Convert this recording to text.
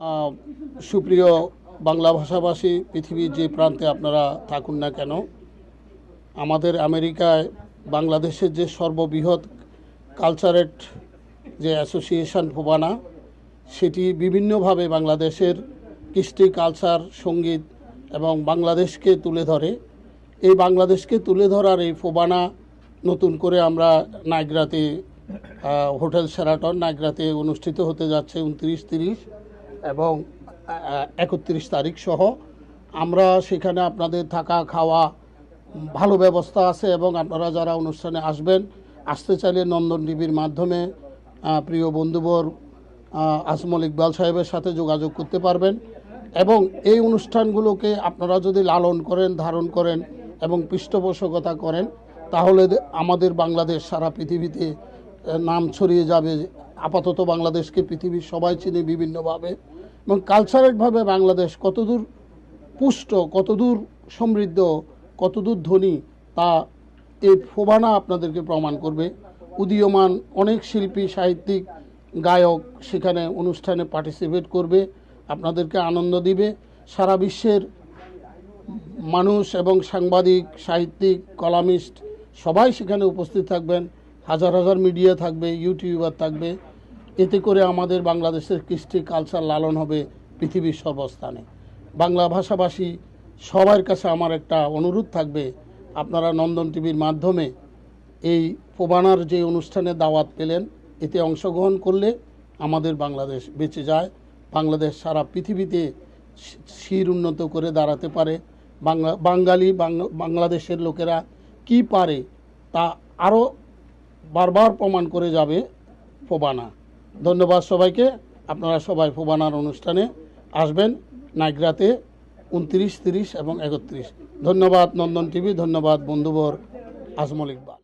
আহ, সুপ্রিয় বাংলা ভাষাভাষী পৃথিবীর যে প্রান্তে আপনারা থাকুন না কেন, আমাদের আমেরিকায় বাংলাদেশের যে সর্ববৃহৎ কালচারেট যে অ্যাসোসিয়েশন ফোবানা, সেটি বিভিন্নভাবে বাংলাদেশের কৃষ্টি, কালচার, সঙ্গীত এবং বাংলাদেশকে তুলে ধরে। এই বাংলাদেশকে তুলে ধরার এই ফোবানা নতুন করে আমরা নাইগ্রাতে, হোটেল শেরাটন নাইগ্রাতে অনুষ্ঠিত হতে যাচ্ছে 29, 30 এবং 31 তারিখ সহ। আমরা সেখানে আপনাদের থাকা খাওয়া ভালো ব্যবস্থা আছে এবং আপনারা যারা অনুষ্ঠানে আসতে চাইলে নন্দন টিভির মাধ্যমে প্রিয় বন্ধুবর আজমল ইকবাল সাহেবের সাথে যোগাযোগ করতে পারবেন। এবং এই অনুষ্ঠানগুলোকে আপনারা যদি লালন করেন, ধারণ করেন এবং পৃষ্ঠপোষকতা করেন, তাহলে আমাদের বাংলাদেশ সারা পৃথিবীতে নাম ছড়িয়ে যাবে। আপাতত বাংলাদেশকে পৃথিবীর সবাই চিনে বিভিন্নভাবে, এবং কালচারালভাবে বাংলাদেশ কতদূর পুষ্ট, কতদূর সমৃদ্ধ, কতদূর ধনী, তা এই ফোবানা আপনাদেরকে প্রমাণ করবে। উদীয়মান অনেক শিল্পী, সাহিত্যিক, গায়ক সেখানে অনুষ্ঠানে পার্টিসিপেট করবে, আপনাদেরকে আনন্দ দিবে। সারা বিশ্বের মানুষ এবং সাংবাদিক, সাহিত্যিক, কলামিস্ট সবাই সেখানে উপস্থিত থাকবেন। হাজার হাজার মিডিয়া থাকবে, ইউটিউবার থাকবে। এতে করে আমাদের বাংলাদেশের কৃষ্টি, কালচার লালন হবে পৃথিবীর সর্বস্থানে। বাংলা ভাষাভাষী সবার কাছে আমার একটা অনুরোধ থাকবে, আপনারা নন্দন টিভির মাধ্যমে এই ফোবানার যে অনুষ্ঠানে দাওয়াত পেলেন, এতে অংশগ্রহণ করলে আমাদের বাংলাদেশ বেঁচে যায়। বাংলাদেশ সারা পৃথিবীতে শির উন্নত করে দাঁড়াতে পারে। বাংলাদেশের লোকেরা কি পারে তা আরও বারবার প্রমাণ করে যাবে ফোবানা। ধন্যবাদ সবাইকে। আপনারা সবাই ফোবানার অনুষ্ঠানে আসবেন নাইগ্রাতে 29, 30 এবং 31। ধন্যবাদ নন্দন টিভি, ধন্যবাদ বন্ধুবর আজমল ইকবাল।